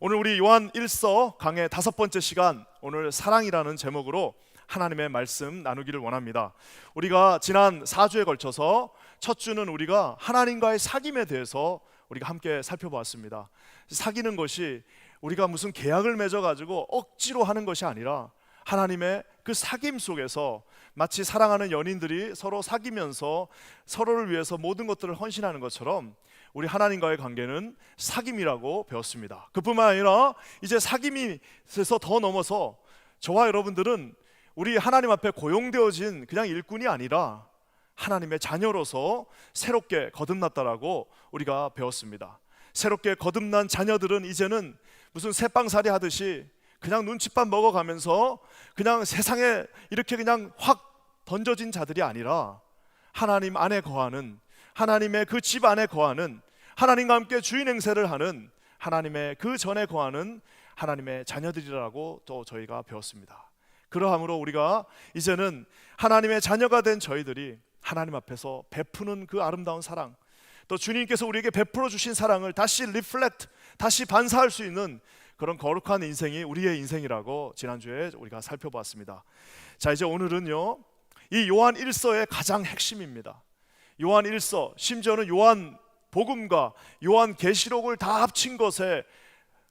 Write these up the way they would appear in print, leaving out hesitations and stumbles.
오늘 우리 요한 1서 강의 5번째 시간, 오늘 사랑이라는 제목으로 하나님의 말씀 나누기를 원합니다. 우리가 지난 4주에 걸쳐서 첫 주는 우리가 하나님과의 사귐에 대해서 우리가 함께 살펴보았습니다. 사귀는 것이 우리가 무슨 계약을 맺어가지고 억지로 하는 것이 아니라 하나님의 그 사귐 속에서 마치 사랑하는 연인들이 서로 사귀면서 서로를 위해서 모든 것들을 헌신하는 것처럼 우리 하나님과의 관계는 사귐이라고 배웠습니다. 그뿐만 아니라 이제 사귐에서 더 넘어서 저와 여러분들은 우리 하나님 앞에 고용되어진 그냥 일꾼이 아니라 하나님의 자녀로서 새롭게 거듭났다라고 우리가 배웠습니다. 새롭게 거듭난 자녀들은 이제는 무슨 새빵살이 하듯이 그냥 눈칫밥 먹어가면서 그냥 세상에 이렇게 그냥 확 던져진 자들이 아니라 하나님 안에 거하는, 하나님의 그 집 안에 거하는, 하나님과 함께 주인 행세를 하는, 하나님의 그 전에 거하는 하나님의 자녀들이라고 또 저희가 배웠습니다. 그러함으로 우리가 이제는 하나님의 자녀가 된 저희들이 하나님 앞에서 베푸는 그 아름다운 사랑, 또 주님께서 우리에게 베풀어 주신 사랑을 다시 리플렉트, 다시 반사할 수 있는 그런 거룩한 인생이 우리의 인생이라고 지난주에 우리가 살펴봤습니다. 자, 이제 오늘은요, 이 요한 1서의 가장 핵심입니다. 요한 1서, 심지어는 요한 복음과 요한 계시록을 다 합친 것에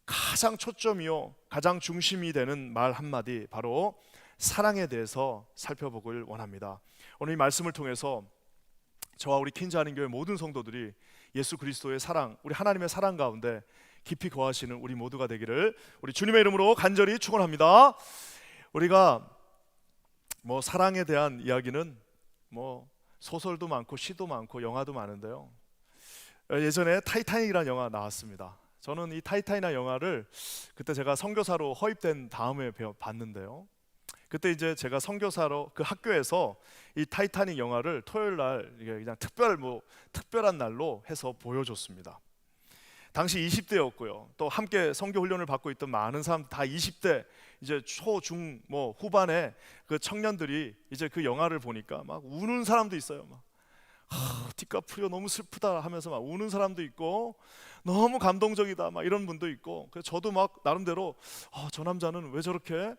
가장 초점이요, 가장 중심이 되는 말 한마디, 바로 사랑에 대해서 살펴보길 원합니다. 오늘 이 말씀을 통해서 저와 우리 킨자하는 교회 모든 성도들이 예수 그리스도의 사랑, 우리 하나님의 사랑 가운데 깊이 거하시는 우리 모두가 되기를 우리 주님의 이름으로 간절히 축원합니다. 우리가 사랑에 대한 이야기는 소설도 많고 시도 많고 영화도 많은데요, 예전에 타이타닉이라는 영화 나왔습니다. 저는 이 타이타닉 영화를 그때 제가 선교사로 허입된 다음에 봤는데요, 그때 이제 제가 선교사로 그 학교에서 이 타이타닉 영화를 토요일 날 그냥 특별한 날로 해서 보여줬습니다. 당시 20대였고요. 또 함께 선교 훈련을 받고 있던 많은 사람 다 20대, 이제 초, 중, 후반에 그 청년들이 이제 그 영화를 보니까 막 우는 사람도 있어요. 디카프리오 너무 슬프다 하면서 막 우는 사람도 있고, 너무 감동적이다 막 이런 분도 있고, 그래서 저도 막 나름대로 저 남자는 왜 저렇게,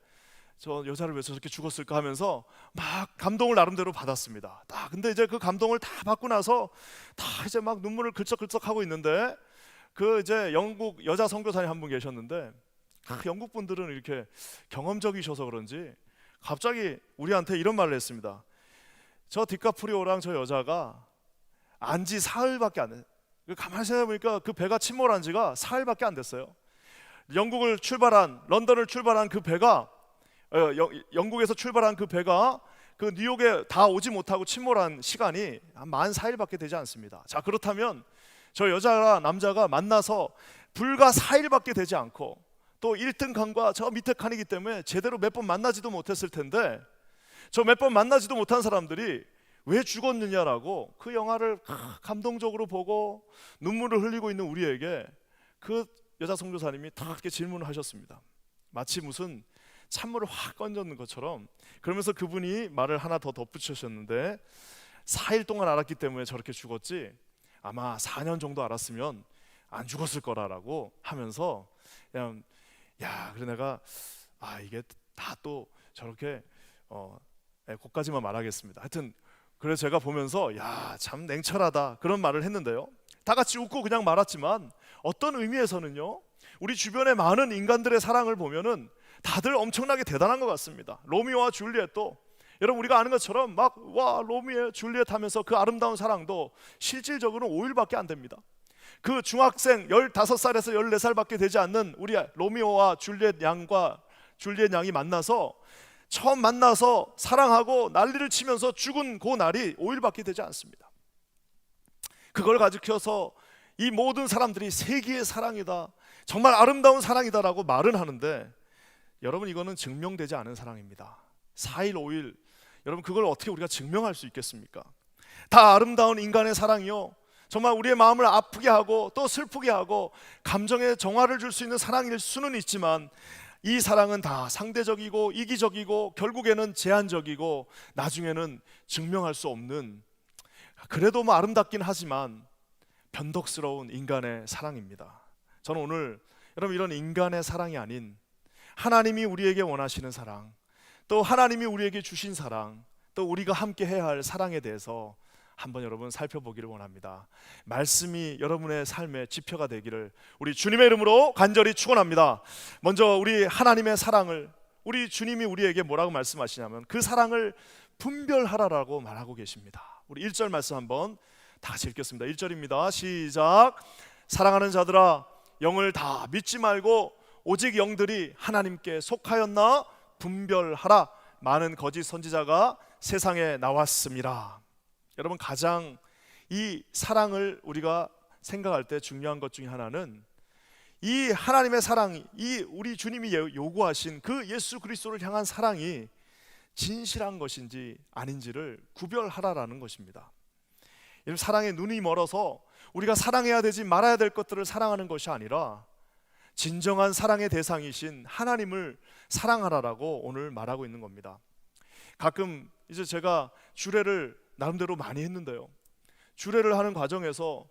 저 여자를 왜 저렇게 죽었을까 하면서 막 감동을 나름대로 받았습니다. 근데 이제 그 감동을 다 받고 나서 다 이제 막 눈물을 글쩍글쩍 하고 있는데, 그 이제 영국 여자 선교사님 한 분 계셨는데, 영국 분들은 이렇게 경험적이셔서 그런지 갑자기 우리한테 이런 말을 했습니다. 저 디카프리오랑 저 여자가 안지 사흘밖에 안 됐어요. 가만히 생각해보니까 그 배가 침몰한 지가 사흘밖에 안 됐어요. 런던을 출발한 그 배가, 영국에서 출발한 그 배가 그 뉴욕에 다 오지 못하고 침몰한 시간이 한 14일밖에 되지 않습니다. 자, 그렇다면 저 여자와 남자가 만나서 불과 4일밖에 되지 않고 또 1등 칸과 저 밑에 칸이기 때문에 제대로 몇 번 만나지도 못했을 텐데, 저 몇 번 만나지도 못한 사람들이 왜 죽었느냐라고 그 영화를 감동적으로 보고 눈물을 흘리고 있는 우리에게 그 여자 선교사님이 다 그렇게 질문을 하셨습니다. 마치 무슨 찬물을 확 건졌는 것처럼. 그러면서 그분이 말을 하나 더 덧붙이셨는데, 4일 동안 알았기 때문에 저렇게 죽었지 아마 4년 정도 알았으면 안 죽었을 거라고 하면서, 그냥 그래 내가 이게 다 또 저렇게 거기까지만 말하겠습니다. 하여튼 그래서 제가 보면서 참 냉철하다 그런 말을 했는데요, 다 같이 웃고 그냥 말았지만 어떤 의미에서는요, 우리 주변의 많은 인간들의 사랑을 보면은 다들 엄청나게 대단한 것 같습니다. 로미오와 줄리엣도 여러분 우리가 아는 것처럼 막 로미오 줄리엣 하면서 그 아름다운 사랑도 실질적으로는 5일밖에 안 됩니다. 그 중학생 15살에서 14살밖에 되지 않는 우리 로미오와 줄리엣 양이 처음 만나서 사랑하고 난리를 치면서 죽은 그 날이 5일밖에 되지 않습니다. 그걸 가지고서 이 모든 사람들이 세기의 사랑이다, 정말 아름다운 사랑이다라고 말은 하는데, 여러분 이거는 증명되지 않은 사랑입니다. 4일 5일, 여러분 그걸 어떻게 우리가 증명할 수 있겠습니까? 다 아름다운 인간의 사랑이요, 정말 우리의 마음을 아프게 하고 또 슬프게 하고 감정에 정화를 줄 수 있는 사랑일 수는 있지만, 이 사랑은 다 상대적이고 이기적이고 결국에는 제한적이고 나중에는 증명할 수 없는, 그래도 아름답긴 하지만 변덕스러운 인간의 사랑입니다. 저는 오늘 여러분, 이런 인간의 사랑이 아닌 하나님이 우리에게 원하시는 사랑, 또 하나님이 우리에게 주신 사랑, 또 우리가 함께 해야 할 사랑에 대해서 한번 여러분 살펴보기를 원합니다. 말씀이 여러분의 삶의 지표가 되기를 우리 주님의 이름으로 간절히 축원합니다. 먼저 우리 하나님의 사랑을, 우리 주님이 우리에게 뭐라고 말씀하시냐면 그 사랑을 분별하라라고 말하고 계십니다. 우리 1절 말씀 한번 다 같이 읽겠습니다. 1절입니다. 시작. 사랑하는 자들아, 영을 다 믿지 말고 오직 영들이 하나님께 속하였나 분별하라. 많은 거짓 선지자가 세상에 나왔습니다. 여러분, 가장 이 사랑을 우리가 생각할 때 중요한 것 중에 하나는 이 하나님의 사랑, 이 우리 주님이 요구하신 그 예수 그리스도를 향한 사랑이 진실한 것인지 아닌지를 구별하라라는 것입니다. 여러분, 사랑에 눈이 멀어서 우리가 사랑해야 되지 말아야 될 것들을 사랑하는 것이 아니라 진정한 사랑의 대상이신 하나님을 사랑하라라고 오늘 말하고 있는 겁니다. 가끔 이제 제가 주례를 나름대로 많이 했는데요, 주례를 하는 과정에서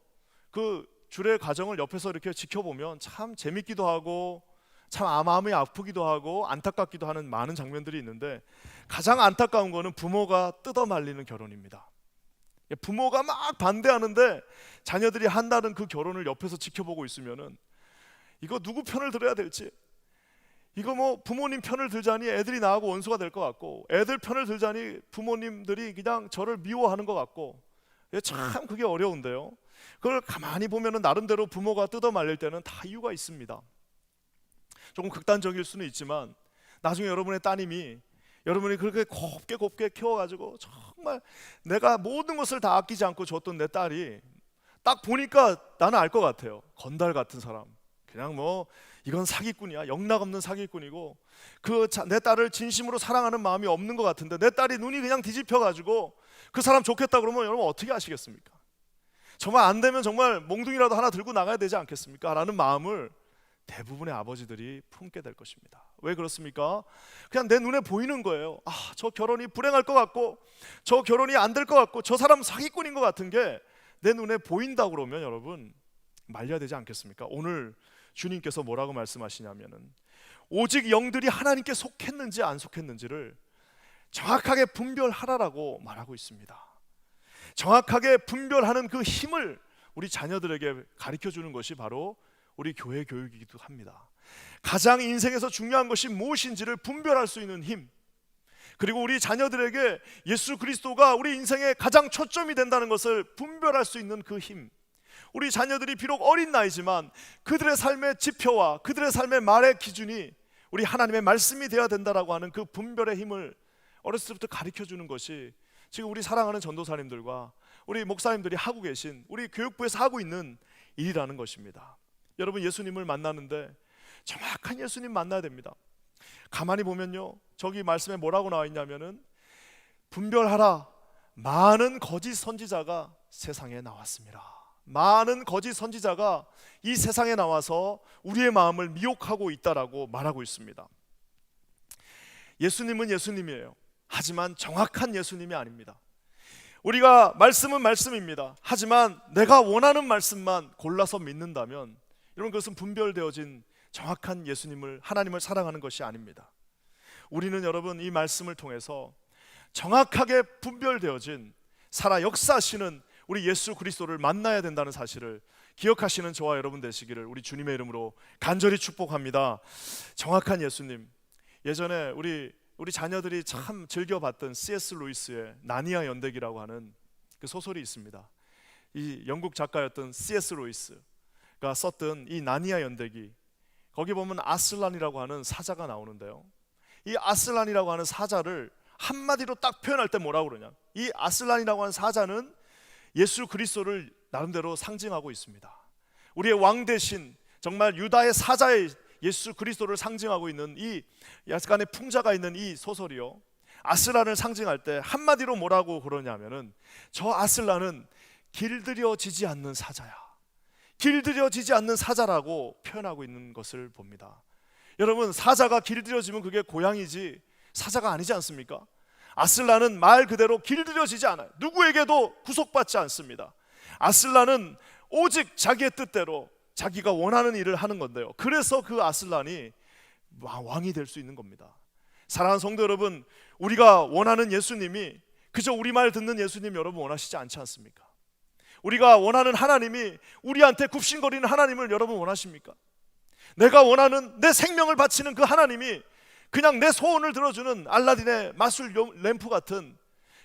그 주례 과정을 옆에서 이렇게 지켜보면 참 재밌기도 하고 참 마음이 아프기도 하고 안타깝기도 하는 많은 장면들이 있는데, 가장 안타까운 거는 부모가 뜯어 말리는 결혼입니다. 부모가 막 반대하는데 자녀들이 한다는 그 결혼을 옆에서 지켜보고 있으면은 이거 누구 편을 들어야 될지, 이거 뭐 부모님 편을 들자니 애들이 나하고 원수가 될 것 같고, 애들 편을 들자니 부모님들이 그냥 저를 미워하는 것 같고, 참 그게 어려운데요. 그걸 가만히 보면은 나름대로 부모가 뜯어 말릴 때는 다 이유가 있습니다. 조금 극단적일 수는 있지만 나중에 여러분의 따님이 여러분이 그렇게 곱게 키워가지고 정말 내가 모든 것을 다 아끼지 않고 줬던 내 딸이 딱 보니까 나는 알 것 같아요. 건달 같은 사람, 그냥 뭐 이건 사기꾼이야, 영락없는 사기꾼이고, 내 딸을 진심으로 사랑하는 마음이 없는 것 같은데 내 딸이 눈이 그냥 뒤집혀가지고 그 사람 좋겠다 그러면 여러분 어떻게 하시겠습니까? 정말 안 되면 정말 몽둥이라도 하나 들고 나가야 되지 않겠습니까? 라는 마음을 대부분의 아버지들이 품게 될 것입니다. 왜 그렇습니까? 그냥 내 눈에 보이는 거예요. 저 결혼이 불행할 것 같고, 저 결혼이 안 될 것 같고, 저 사람 사기꾼인 것 같은 게 내 눈에 보인다 그러면 여러분 말려야 되지 않겠습니까? 오늘 주님께서 뭐라고 말씀하시냐면은 오직 영들이 하나님께 속했는지 안 속했는지를 정확하게 분별하라라고 말하고 있습니다. 정확하게 분별하는 그 힘을 우리 자녀들에게 가르쳐 주는 것이 바로 우리 교회 교육이기도 합니다. 가장 인생에서 중요한 것이 무엇인지를 분별할 수 있는 힘, 그리고 우리 자녀들에게 예수 그리스도가 우리 인생의 가장 초점이 된다는 것을 분별할 수 있는 그 힘, 우리 자녀들이 비록 어린 나이지만 그들의 삶의 지표와 그들의 삶의 말의 기준이 우리 하나님의 말씀이 되어야 된다라고 하는 그 분별의 힘을 어렸을 때부터 가르쳐 주는 것이 지금 우리 사랑하는 전도사님들과 우리 목사님들이 하고 계신, 우리 교육부에서 하고 있는 일이라는 것입니다. 여러분, 예수님을 만나는데 정확한 예수님 만나야 됩니다. 가만히 보면요, 저기 말씀에 뭐라고 나와 있냐면은 분별하라, 많은 거짓 선지자가 세상에 나왔습니다. 많은 거짓 선지자가 이 세상에 나와서 우리의 마음을 미혹하고 있다라고 말하고 있습니다. 예수님은 예수님이에요. 하지만 정확한 예수님이 아닙니다. 우리가 말씀은 말씀입니다. 하지만 내가 원하는 말씀만 골라서 믿는다면 여러분, 그것은 분별되어진 정확한 예수님을, 하나님을 사랑하는 것이 아닙니다. 우리는 여러분 이 말씀을 통해서 정확하게 분별되어진 살아 역사하시는 우리 예수 그리스도를 만나야 된다는 사실을 기억하시는 저와 여러분 되시기를 우리 주님의 이름으로 간절히 축복합니다. 정확한 예수님, 예전에 우리 자녀들이 참 즐겨봤던 C.S. 루이스의 나니아 연대기라고 하는 그 소설이 있습니다. 이 영국 작가였던 C.S. 루이스가 썼던 이 나니아 연대기, 거기 보면 아슬란이라고 하는 사자가 나오는데요, 이 아슬란이라고 하는 사자를 한마디로 딱 표현할 때 뭐라고 그러냐, 이 아슬란이라고 하는 사자는 예수 그리스도를 나름대로 상징하고 있습니다. 우리의 왕 대신 정말 유다의 사자의 예수 그리스도를 상징하고 있는 이 약간의 풍자가 있는 이 소설이요, 아슬란을 상징할 때 한마디로 뭐라고 그러냐면은 저 아슬란은 길들여지지 않는 사자야, 길들여지지 않는 사자라고 표현하고 있는 것을 봅니다. 여러분, 사자가 길들여지면 그게 고양이지 사자가 아니지 않습니까? 아슬란은 말 그대로 길들여지지 않아요. 누구에게도 구속받지 않습니다. 아슬란은 오직 자기의 뜻대로 자기가 원하는 일을 하는 건데요. 그래서 그 아슬란이 왕이 될 수 있는 겁니다. 사랑하는 성도 여러분, 우리가 원하는 예수님이 그저 우리 말 듣는 예수님 여러분 원하시지 않지 않습니까? 우리가 원하는 하나님이 우리한테 굽신거리는 하나님을 여러분 원하십니까? 내가 원하는 내 생명을 바치는 그 하나님이 그냥 내 소원을 들어주는 알라딘의 마술 램프 같은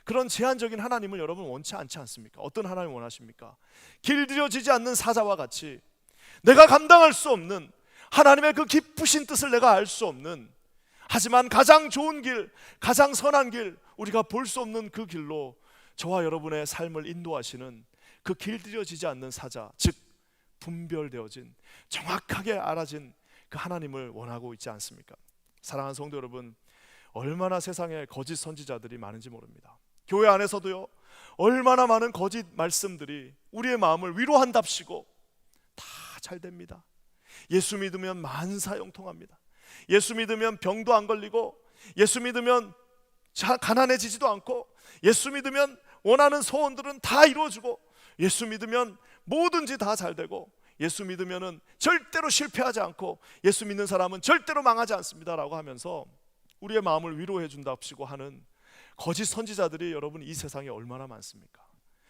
그런 제한적인 하나님을 여러분 원치 않지 않습니까? 어떤 하나님 원하십니까? 길들여지지 않는 사자와 같이 내가 감당할 수 없는 하나님의 그 깊으신 뜻을 내가 알 수 없는, 하지만 가장 좋은 길, 가장 선한 길, 우리가 볼 수 없는 그 길로 저와 여러분의 삶을 인도하시는 그 길들여지지 않는 사자, 즉 분별되어진, 정확하게 알아진 그 하나님을 원하고 있지 않습니까? 사랑하는 성도 여러분, 얼마나 세상에 거짓 선지자들이 많은지 모릅니다. 교회 안에서도요, 얼마나 많은 거짓 말씀들이 우리의 마음을 위로한답시고 다 잘 됩니다. 예수 믿으면 만사형통합니다. 예수 믿으면 병도 안 걸리고, 예수 믿으면 가난해지지도 않고, 예수 믿으면 원하는 소원들은 다 이루어지고, 예수 믿으면 뭐든지 다 잘 되고, 예수 믿으면 절대로 실패하지 않고, 예수 믿는 사람은 절대로 망하지 않습니다 라고 하면서 우리의 마음을 위로해 준답시고 하는 거짓 선지자들이 여러분 이 세상에 얼마나 많습니까?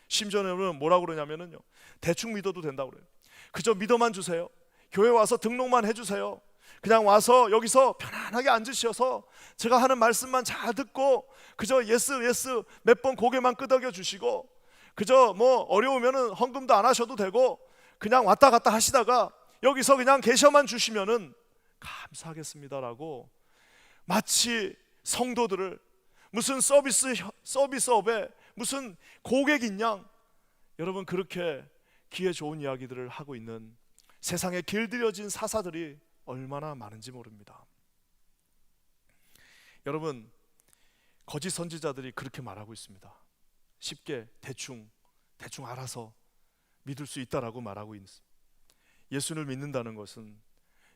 심지어 여러분 뭐라고 그러냐면요, 대충 믿어도 된다고 그래요. 그저 믿어만 주세요. 교회 와서 등록만 해주세요. 그냥 와서 여기서 편안하게 앉으셔서 제가 하는 말씀만 잘 듣고 그저 예스 예스 몇 번 고개만 끄덕여 주시고, 그저 뭐 어려우면은 헌금도 안 하셔도 되고 그냥 왔다 갔다 하시다가 여기서 그냥 계셔만 주시면은 감사하겠습니다라고 마치 성도들을 무슨 서비스업에 무슨 고객인 양 여러분 그렇게 기회 좋은 이야기들을 하고 있는 세상에 길들여진 사사들이 얼마나 많은지 모릅니다. 여러분, 거짓 선지자들이 그렇게 말하고 있습니다. 쉽게 대충 알아서 믿을 수 있다라고 말하고 있습니다. 예수를 믿는다는 것은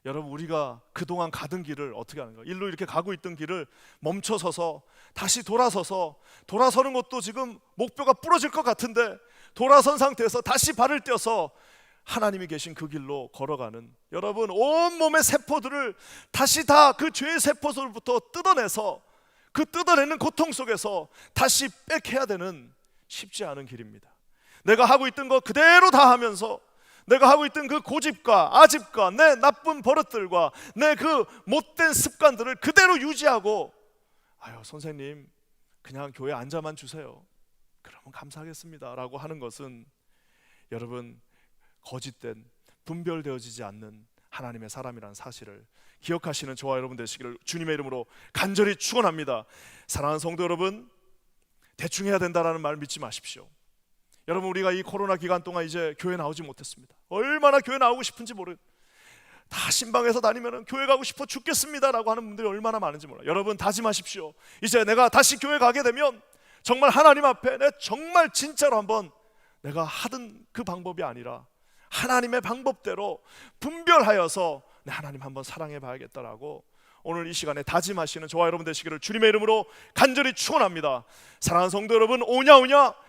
여러분 우리가 그동안 가던 길을 어떻게 하는 거예요? 일로 이렇게 가고 있던 길을 멈춰서서 다시 돌아서는 것도 지금 목표가 부러질 것 같은데 돌아선 상태에서 다시 발을 떼어서 하나님이 계신 그 길로 걸어가는, 여러분 온몸의 세포들을 다시 다 그 죄의 세포들부터 뜯어내서 그 뜯어내는 고통 속에서 다시 백해야 되는 쉽지 않은 길입니다. 내가 하고 있던 거 그대로 다 하면서 내가 하고 있던 그 고집과 아집과 내 나쁜 버릇들과 내 그 못된 습관들을 그대로 유지하고, 아유 선생님 그냥 교회 앉아만 주세요, 그러면 감사하겠습니다 라고 하는 것은 여러분 거짓된, 분별되어지지 않는 하나님의 사람이라는 사실을 기억하시는 저와 여러분 되시기를 주님의 이름으로 간절히 축원합니다. 사랑하는 성도 여러분, 대충 해야 된다라는 말 믿지 마십시오. 여러분 우리가 이 코로나 기간 동안 이제 교회 나오지 못했습니다. 얼마나 교회 나오고 싶은지 모르겠어요. 다 신방에서 다니면 교회 가고 싶어 죽겠습니다 라고 하는 분들이 얼마나 많은지 몰라요. 여러분 다짐하십시오. 이제 내가 다시 교회 가게 되면 정말 하나님 앞에 내 정말 진짜로 한번 내가 하던 그 방법이 아니라 하나님의 방법대로 분별하여서 내 하나님 한번 사랑해 봐야겠다라고 오늘 이 시간에 다짐하시는 저와 여러분 되시기를 주님의 이름으로 간절히 축원합니다. 사랑하는 성도 여러분, 오냐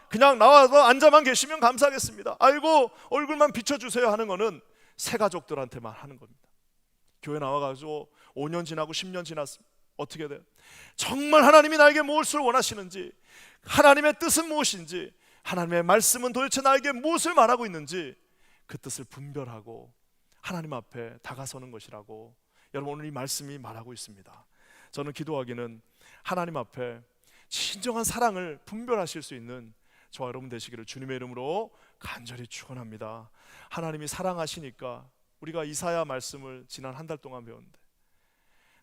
그냥 나와서 앉아만 계시면 감사하겠습니다, 아이고 얼굴만 비춰주세요 하는 거는 새 가족들한테만 하는 겁니다. 교회 나와가지고 5년 지나고 10년 지났으면 어떻게 돼요? 정말 하나님이 나에게 무엇을 원하시는지, 하나님의 뜻은 무엇인지, 하나님의 말씀은 도대체 나에게 무엇을 말하고 있는지 그 뜻을 분별하고 하나님 앞에 다가서는 것이라고 여러분 오늘 이 말씀이 말하고 있습니다. 저는 기도하기는 하나님 앞에 진정한 사랑을 분별하실 수 있는 저와 여러분 되시기를 주님의 이름으로 간절히 축원합니다. 하나님이 사랑하시니까, 우리가 이사야 말씀을 지난 한 달 동안 배웠는데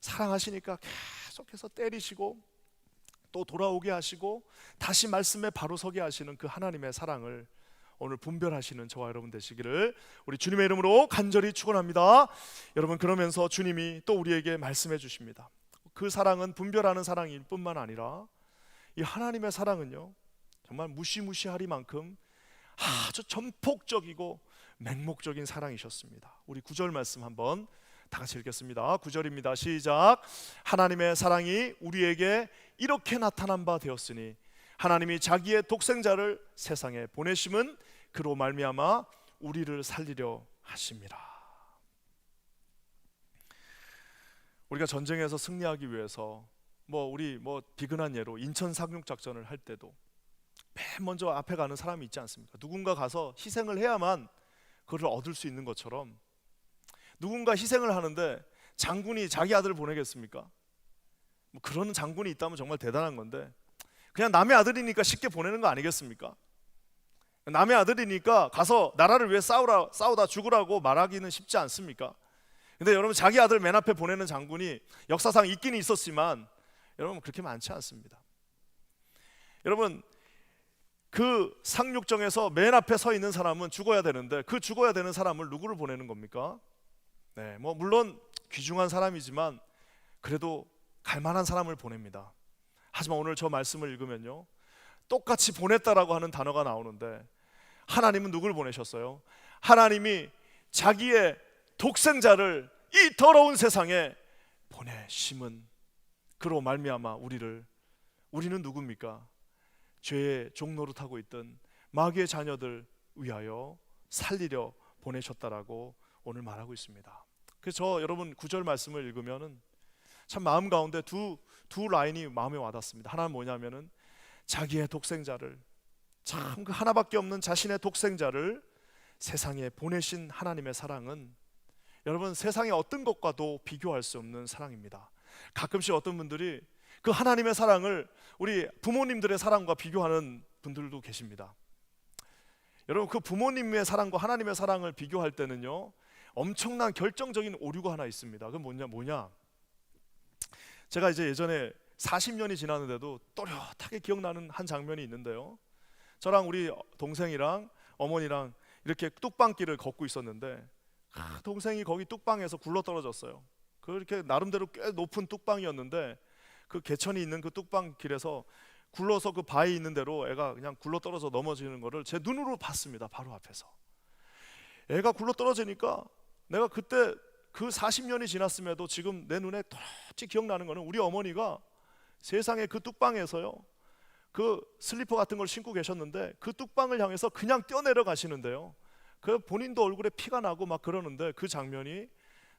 사랑하시니까 계속해서 때리시고 또 돌아오게 하시고 다시 말씀에 바로 서게 하시는 그 하나님의 사랑을 오늘 분별하시는 저와 여러분 되시기를 우리 주님의 이름으로 간절히 축원합니다. 여러분 그러면서 주님이 또 우리에게 말씀해 주십니다. 그 사랑은 분별하는 사랑일 뿐만 아니라 이 하나님의 사랑은요 정말 무시무시하리만큼 아주 전폭적이고 맹목적인 사랑이셨습니다. 우리 9절 말씀 한번 다 같이 읽겠습니다. 9절입니다. 시작. 하나님의 사랑이 우리에게 이렇게 나타난 바 되었으니 하나님이 자기의 독생자를 세상에 보내심은 그로 말미암아 우리를 살리려 하심이라. 우리가 전쟁에서 승리하기 위해서 우리 비근한 예로 인천 상륙 작전을 할 때도 맨 먼저 앞에 가는 사람이 있지 않습니까? 누군가 가서 희생을 해야만 그걸 얻을 수 있는 것처럼 누군가 희생을 하는데 장군이 자기 아들을 보내겠습니까? 그런 장군이 있다면 정말 대단한 건데 그냥 남의 아들이니까 쉽게 보내는 거 아니겠습니까? 남의 아들이니까 가서 나라를 위해 싸우다 죽으라고 말하기는 쉽지 않습니까? 근데 여러분, 자기 아들 맨 앞에 보내는 장군이 역사상 있긴 있었지만 여러분 그렇게 많지 않습니다. 여러분, 그 상륙정에서 맨 앞에 서 있는 사람은 죽어야 되는데 그 죽어야 되는 사람을 누구를 보내는 겁니까? 네, 물론 귀중한 사람이지만 그래도 갈만한 사람을 보냅니다. 하지만 오늘 저 말씀을 읽으면요, 똑같이 보냈다라고 하는 단어가 나오는데 하나님은 누구를 보내셨어요? 하나님이 자기의 독생자를 이 더러운 세상에 보내심은 그로 말미암아 우리는 누굽니까? 죄의 종노릇하고 있던 마귀의 자녀들 위하여 살리려 보내셨다라고 오늘 말하고 있습니다. 그래서 여러분 9절 말씀을 읽으면은 참 마음 가운데 두 라인이 마음에 와닿습니다. 하나는 뭐냐면은 자기의 독생자를, 참 그 하나밖에 없는 자신의 독생자를 세상에 보내신 하나님의 사랑은 여러분 세상의 어떤 것과도 비교할 수 없는 사랑입니다. 가끔씩 어떤 분들이 그 하나님의 사랑을 우리 부모님들의 사랑과 비교하는 분들도 계십니다. 여러분, 그 부모님의 사랑과 하나님의 사랑을 비교할 때는요 엄청난 결정적인 오류가 하나 있습니다. 그건 뭐냐? 제가 이제 예전에 40년이 지났는데도 또렷하게 기억나는 한 장면이 있는데요, 저랑 우리 동생이랑 어머니랑 이렇게 뚝방길을 걷고 있었는데 동생이 거기 뚝방에서 굴러떨어졌어요. 그렇게 나름대로 꽤 높은 뚝방이었는데 그 개천이 있는 그 뚝방길에서 굴러서 그 바위 있는 대로 애가 그냥 굴러떨어져 넘어지는 거를 제 눈으로 봤습니다. 바로 앞에서 애가 굴러떨어지니까 내가 그때 그 40년이 지났음에도 지금 내 눈에 또렷이 기억나는 거는 우리 어머니가 세상에 그 뚝방에서요 그 슬리퍼 같은 걸 신고 계셨는데 그 뚝방을 향해서 그냥 뛰어내려 가시는데요, 그 본인도 얼굴에 피가 나고 막 그러는데 그 장면이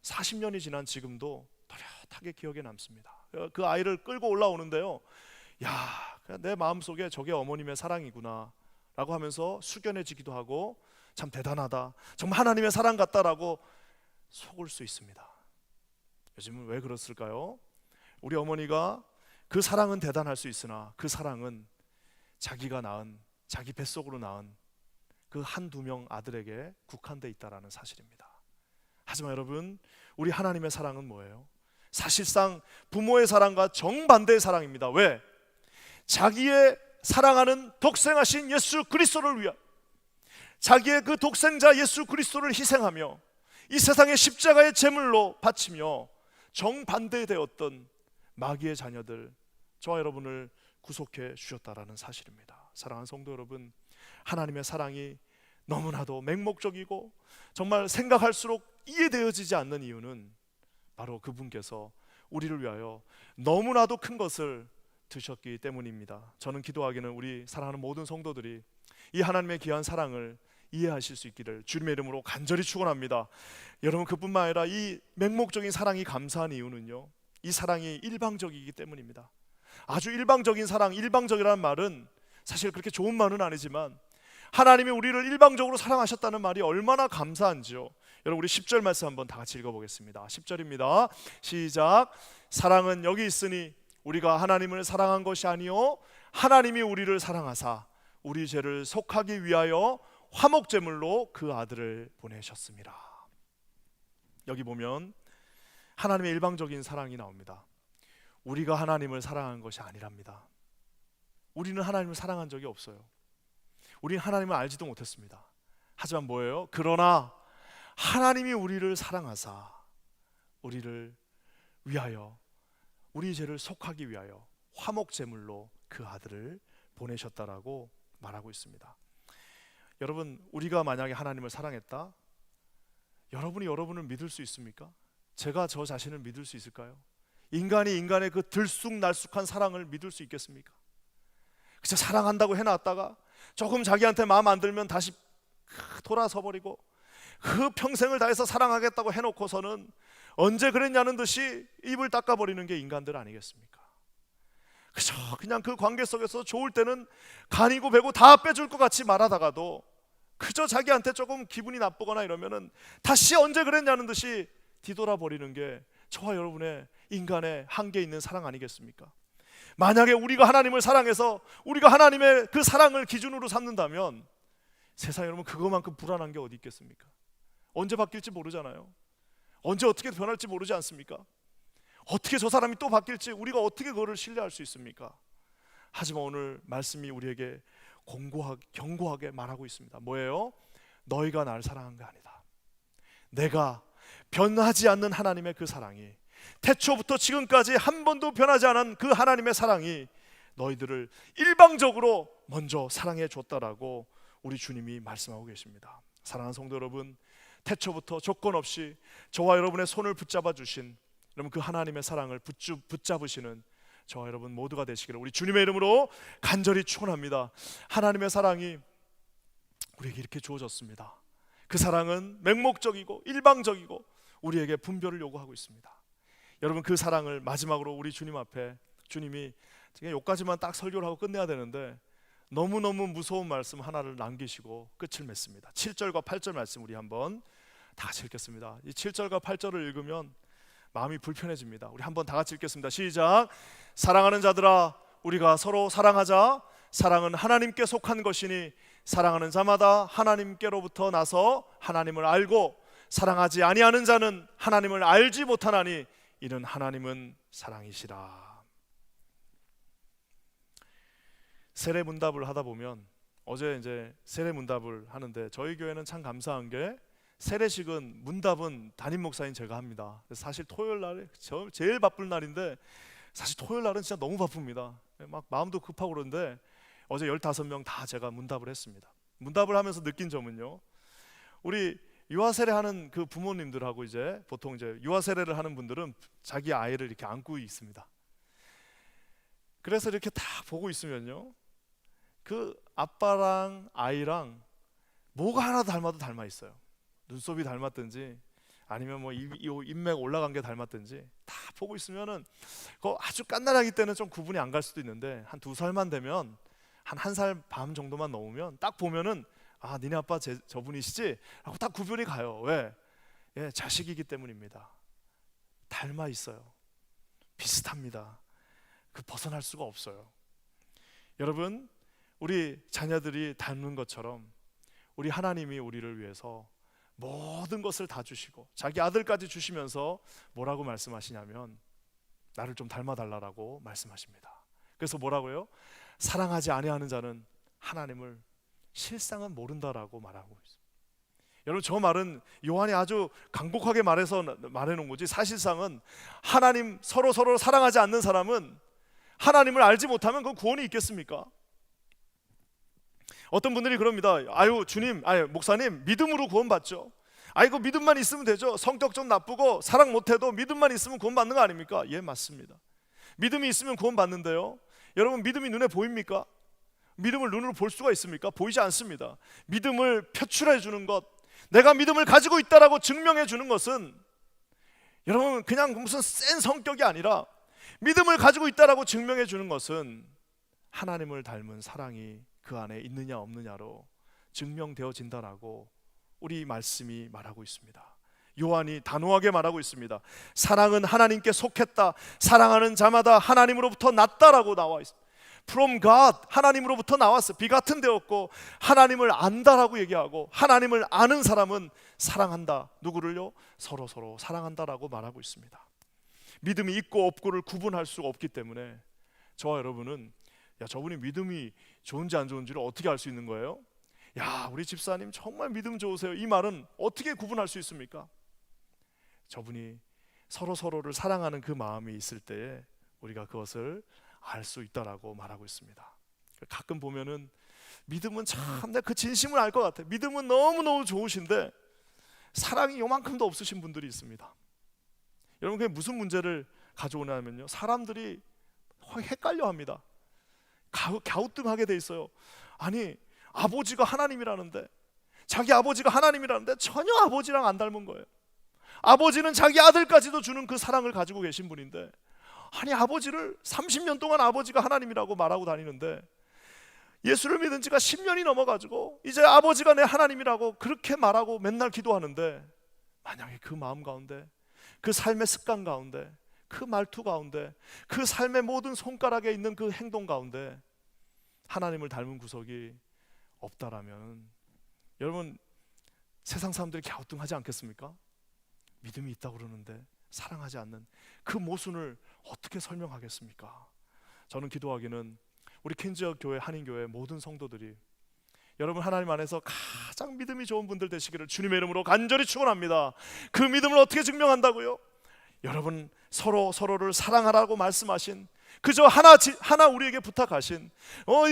40년이 지난 지금도 또렷하게 기억에 남습니다. 그 아이를 끌고 올라오는데요, 야, 내 마음속에 저게 어머님의 사랑이구나 라고 하면서 숙연해지기도 하고 참 대단하다, 정말 하나님의 사랑 같다라고 속을 수 있습니다. 요즘은 왜 그랬을까요? 우리 어머니가 그 사랑은 대단할 수 있으나 그 사랑은 자기가 낳은, 자기 뱃속으로 낳은 그 한두 명 아들에게 국한돼 있다라는 사실입니다. 하지만 여러분, 우리 하나님의 사랑은 뭐예요? 사실상 부모의 사랑과 정반대의 사랑입니다. 왜? 자기의 사랑하는 독생하신 예수 그리스도를 위하여 자기의 그 독생자 예수 그리스도를 희생하며 이 세상의 십자가의 제물로 바치며 정반대되었던 마귀의 자녀들, 저와 여러분을 구속해 주셨다라는 사실입니다. 사랑하는 성도 여러분, 하나님의 사랑이 너무나도 맹목적이고 정말 생각할수록 이해되어지지 않는 이유는 바로 그분께서 우리를 위하여 너무나도 큰 것을 드셨기 때문입니다. 저는 기도하기는 우리 사랑하는 모든 성도들이 이 하나님의 귀한 사랑을 이해하실 수 있기를 주님의 이름으로 간절히 축원합니다. 여러분, 그뿐만 아니라 이 맹목적인 사랑이 감사한 이유는요, 이 사랑이 일방적이기 때문입니다. 아주 일방적인 사랑, 일방적이라는 말은 사실 그렇게 좋은 말은 아니지만 하나님이 우리를 일방적으로 사랑하셨다는 말이 얼마나 감사한지요. 여러분, 우리 10절 말씀 한번 다 같이 읽어보겠습니다. 10절입니다. 시작. 사랑은 여기 있으니 우리가 하나님을 사랑한 것이 아니요 하나님이 우리를 사랑하사 우리 죄를 속하기 위하여 화목제물로 그 아들을 보내셨습니다. 여기 보면 하나님의 일방적인 사랑이 나옵니다. 우리가 하나님을 사랑한 것이 아니랍니다. 우리는 하나님을 사랑한 적이 없어요. 우리는 하나님을 알지도 못했습니다. 하지만 뭐예요? 그러나 하나님이 우리를 사랑하사 우리를 위하여, 우리 죄를 속하기 위하여 화목제물로 그 아들을 보내셨다라고 말하고 있습니다. 여러분, 우리가 만약에 하나님을 사랑했다, 여러분이 여러분을 믿을 수 있습니까? 제가 저 자신을 믿을 수 있을까요? 인간이 인간의 그 들쑥날쑥한 사랑을 믿을 수 있겠습니까? 그저 사랑한다고 해놨다가 조금 자기한테 마음 안 들면 다시 돌아서 버리고, 그 평생을 다해서 사랑하겠다고 해놓고서는 언제 그랬냐는 듯이 입을 닦아버리는 게 인간들 아니겠습니까? 그죠? 그냥 그 관계 속에서 좋을 때는 간이고 배고 다 빼줄 것 같이 말하다가도 그저 자기한테 조금 기분이 나쁘거나 이러면은 다시 언제 그랬냐는 듯이 뒤돌아버리는 게 저와 여러분의 인간의 한계 있는 사랑 아니겠습니까? 만약에 우리가 하나님을 사랑해서 우리가 하나님의 그 사랑을 기준으로 삼는다면 세상에 여러분 그거만큼 불안한 게 어디 있겠습니까? 언제 바뀔지 모르잖아요. 언제 어떻게 변할지 모르지 않습니까? 어떻게 저 사람이 또 바뀔지 우리가 어떻게 그거를 신뢰할 수 있습니까? 하지만 오늘 말씀이 우리에게 경고하게 말하고 있습니다. 뭐예요? 너희가 날 사랑한 게 아니다. 내가 변하지 않는 하나님의 그 사랑이, 태초부터 지금까지 한 번도 변하지 않은 그 하나님의 사랑이 너희들을 일방적으로 먼저 사랑해 줬다라고 우리 주님이 말씀하고 계십니다. 사랑하는 성도 여러분, 태초부터 조건 없이 저와 여러분의 손을 붙잡아 주신 여러분 그 하나님의 사랑을 붙잡으시는 저와 여러분 모두가 되시기를 우리 주님의 이름으로 간절히 축원합니다. 하나님의 사랑이 우리에게 이렇게 주어졌습니다. 그 사랑은 맹목적이고 일방적이고 우리에게 분별을 요구하고 있습니다. 여러분 그 사랑을 마지막으로 우리 주님 앞에 주님이 여기까지만 딱 설교를 하고 끝내야 되는데 너무너무 무서운 말씀 하나를 남기시고 끝을 맺습니다. 7절과 8절 말씀 우리 한번 다 같이 읽겠습니다. 이 7절과 8절을 읽으면 마음이 불편해집니다. 우리 한번 다 같이 읽겠습니다. 시작. 사랑하는 자들아 우리가 서로 사랑하자. 사랑은 하나님께 속한 것이니 사랑하는 자마다 하나님께로부터 나서 하나님을 알고 사랑하지 아니하는 자는 하나님을 알지 못하나니 이는 하나님은 사랑이시라. 세례 문답을 하다 보면 어제 이제 세례 문답을 하는데 저희 교회는 참 감사한 게 세례식은 문답은 담임 목사인 제가 합니다. 사실 토요일 날에 제일 바쁜 날인데 사실 토요일 날은 진짜 너무 바쁩니다. 막 마음도 급하고 그런데 어제 15명 다 제가 문답을 했습니다. 문답을 하면서 느낀 점은요. 우리 유아 세례하는 그 부모님들하고 이제 보통 이제 유아 세례를 하는 분들은 자기 아이를 이렇게 안고 있습니다. 그래서 이렇게 딱 보고 있으면요. 그 아빠랑 아이랑 뭐가 하나 닮아도 닮아 있어요. 눈썹이 닮았든지 아니면 뭐 인맥 올라간 게 닮았든지 다 보고 있으면은 그 아주 깐난아기 때는 좀 구분이 안 갈 수도 있는데 한 2살만 되면 한 1살 반 정도만 넘으면 딱 보면은 아 니네 아빠 저분이시지? 라고 딱 구별이 가요. 왜? 예, 자식이기 때문입니다. 닮아 있어요. 비슷합니다. 그 벗어날 수가 없어요. 여러분 우리 자녀들이 닮는 것처럼 우리 하나님이 우리를 위해서 모든 것을 다 주시고 자기 아들까지 주시면서 뭐라고 말씀하시냐면 나를 좀 닮아달라고 말씀하십니다. 그래서 뭐라고요? 사랑하지 아니하는 자는 하나님을 실상은 모른다라고 말하고 있습니다. 여러분 저 말은 요한이 아주 강곡하게 말해놓은 거지 사실상은 하나님 서로 사랑하지 않는 사람은 하나님을 알지 못하면 그 구원이 있겠습니까? 어떤 분들이 그럽니다. 아유 주님, 아유 목사님 믿음으로 구원받죠. 아이고 믿음만 있으면 되죠. 성격 좀 나쁘고 사랑 못해도 믿음만 있으면 구원받는 거 아닙니까? 예 맞습니다. 믿음이 있으면 구원받는데요. 여러분 믿음이 눈에 보입니까? 믿음을 눈으로 볼 수가 있습니까? 보이지 않습니다. 믿음을 표출해 주는 것, 내가 믿음을 가지고 있다라고 증명해 주는 것은 여러분 그냥 무슨 센 성격이 아니라 믿음을 가지고 있다라고 증명해 주는 것은 하나님을 닮은 사랑이 그 안에 있느냐 없느냐로 증명되어진다라고 우리 말씀이 말하고 있습니다. 요한이 단호하게 말하고 있습니다. 사랑은 하나님께 속했다. 사랑하는 자마다 하나님으로부터 났다라고 나와 있습니다. From God, 하나님으로부터 나왔어. 비같은 되었고 하나님을 안다라고 얘기하고 하나님을 아는 사람은 사랑한다. 누구를요? 서로 사랑한다라고 말하고 있습니다. 믿음이 있고 없고를 구분할 수가 없기 때문에 저와 여러분은 야 저분이 믿음이 좋은지 안 좋은지를 어떻게 알 수 있는 거예요? 야 우리 집사님 정말 믿음 좋으세요. 이 말은 어떻게 구분할 수 있습니까? 저분이 서로를 사랑하는 그 마음이 있을 때에 우리가 그것을 알 수 있다라고 말하고 있습니다. 가끔 보면은 믿음은 참 내가 그 진심을 알 것 같아. 믿음은 너무너무 좋으신데 사랑이 요만큼도 없으신 분들이 있습니다. 여러분 그게 무슨 문제를 가져오냐면요, 사람들이 헷갈려 합니다. 갸우뚱하게 돼 있어요. 아니 아버지가 하나님이라는데 자기 아버지가 하나님이라는데 전혀 아버지랑 안 닮은 거예요. 아버지는 자기 아들까지도 주는 그 사랑을 가지고 계신 분인데, 아니 아버지를 30년 동안 아버지가 하나님이라고 말하고 다니는데 예수를 믿은 지가 10년이 넘어가지고 이제 아버지가 내 하나님이라고 그렇게 말하고 맨날 기도하는데, 만약에 그 마음 가운데, 그 삶의 습관 가운데, 그 말투 가운데, 그 삶의 모든 손가락에 있는 그 행동 가운데 하나님을 닮은 구석이 없다라면, 여러분 세상 사람들이 갸우뚱하지 않겠습니까? 믿음이 있다고 그러는데 사랑하지 않는 그 모순을 어떻게 설명하겠습니까? 저는 기도하기는 우리 퀸즈역 교회, 한인교회 모든 성도들이 여러분 하나님 안에서 가장 믿음이 좋은 분들 되시기를 주님의 이름으로 간절히 축원합니다. 그 믿음을 어떻게 증명한다고요? 여러분 서로를 사랑하라고 말씀하신, 그저 하나 우리에게 부탁하신,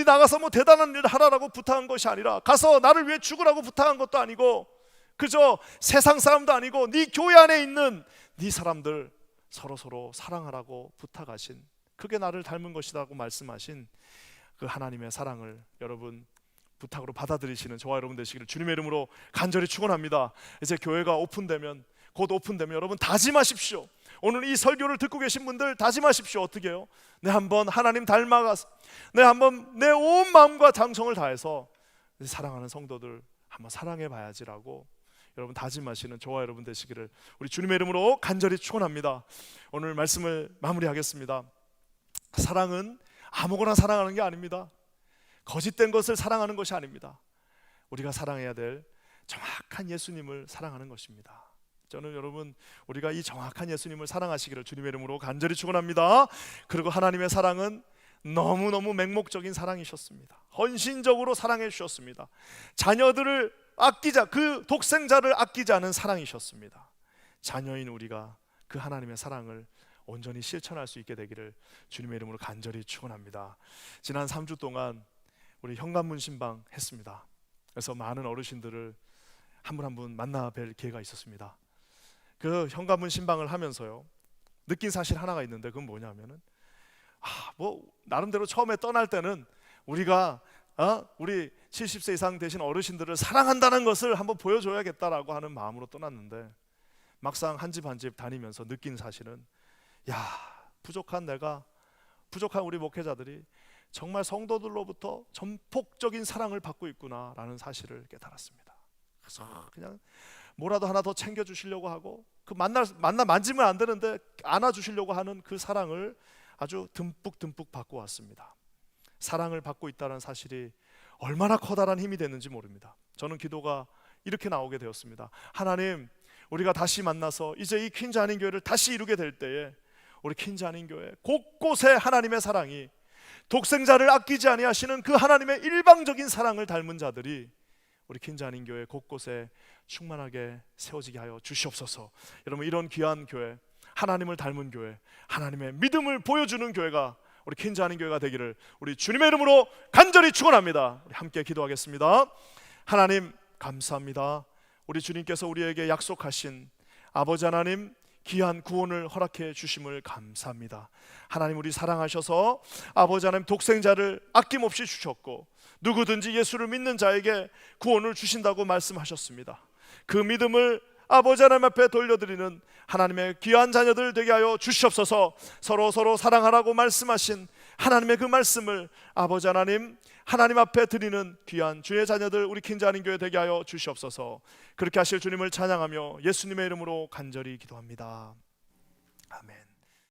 나가서 뭐 대단한 일 하라라고 부탁한 것이 아니라, 가서 나를 위해 죽으라고 부탁한 것도 아니고, 그저 세상 사람도 아니고 네 교회 안에 있는 네 사람들 서로 사랑하라고 부탁하신, 그게 나를 닮은 것이라고 말씀하신 그 하나님의 사랑을 여러분 부탁으로 받아들이시는 저와 여러분 되시기를 주님의 이름으로 간절히 축원합니다. 이제 교회가 곧 오픈되면 여러분 다짐하십시오. 오늘 이 설교를 듣고 계신 분들 다짐하십시오. 어떻게 해요? 내 한번 하나님 닮아가서, 내 한번 내 온 마음과 정성을 다해서 사랑하는 성도들 한번 사랑해 봐야지라고 여러분 다짐하시는 저와 여러분 되시기를 우리 주님의 이름으로 간절히 축원합니다. 오늘 말씀을 마무리하겠습니다. 사랑은 아무거나 사랑하는 게 아닙니다. 거짓된 것을 사랑하는 것이 아닙니다. 우리가 사랑해야 될 정확한 예수님을 사랑하는 것입니다. 저는 여러분 우리가 이 정확한 예수님을 사랑하시기를 주님의 이름으로 간절히 축원합니다. 그리고 하나님의 사랑은 너무너무 맹목적인 사랑이셨습니다. 헌신적으로 사랑해 주셨습니다. 자녀들을 아끼자, 그 독생자를 아끼지 않은 사랑이셨습니다. 자녀인 우리가 그 하나님의 사랑을 온전히 실천할 수 있게 되기를 주님의 이름으로 간절히 축원합니다. 지난 3주 동안 우리 현관문 신방 했습니다. 그래서 많은 어르신들을 한 분 한 분 만나 뵐 기회가 있었습니다. 그 현관문 신방을 하면서요, 느낀 사실 하나가 있는데, 그건 뭐냐면은 나름대로 처음에 떠날 때는 우리가 우리 70세 이상 되신 어르신들을 사랑한다는 것을 한번 보여줘야겠다라고 하는 마음으로 떠났는데, 막상 한 집 한 집 다니면서 느낀 사실은, 부족한 우리 목회자들이 정말 성도들로부터 전폭적인 사랑을 받고 있구나라는 사실을 깨달았습니다. 그래서 그냥 뭐라도 하나 더 챙겨주시려고 하고, 그 만지면 안 되는데 안아주시려고 하는 그 사랑을 아주 듬뿍 받고 왔습니다. 사랑을 받고 있다는 사실이 얼마나 커다란 힘이 됐는지 모릅니다. 저는 기도가 이렇게 나오게 되었습니다. 하나님, 우리가 다시 만나서 이제 이 퀸즈 한인교회를 다시 이루게 될 때에 우리 퀸즈 한인교회 곳곳에 하나님의 사랑이, 독생자를 아끼지 아니하시는 그 하나님의 일방적인 사랑을 닮은 자들이 우리 퀸즈 한인교회 곳곳에 충만하게 세워지게 하여 주시옵소서. 여러분, 이런 귀한 교회, 하나님을 닮은 교회, 하나님의 믿음을 보여주는 교회가 우리 퀸즈 한인교회가 되기를 우리 주님의 이름으로 간절히 축원합니다. 우리 함께 기도하겠습니다. 하나님 감사합니다. 우리 주님께서 우리에게 약속하신 아버지 하나님, 귀한 구원을 허락해 주심을 감사합니다. 하나님, 우리 사랑하셔서 아버지 하나님 독생자를 아낌없이 주셨고, 누구든지 예수를 믿는 자에게 구원을 주신다고 말씀하셨습니다. 그 믿음을 아버지 하나님 앞에 돌려드리는 하나님의 귀한 자녀들 되게 하여 주시옵소서. 서로 사랑하라고 말씀하신 하나님의 그 말씀을 아버지 하나님 앞에 드리는 귀한 주의 자녀들 우리 퀸즈 한인교회 되게 하여 주시옵소서. 그렇게 하실 주님을 찬양하며 예수님의 이름으로 간절히 기도합니다. 아멘.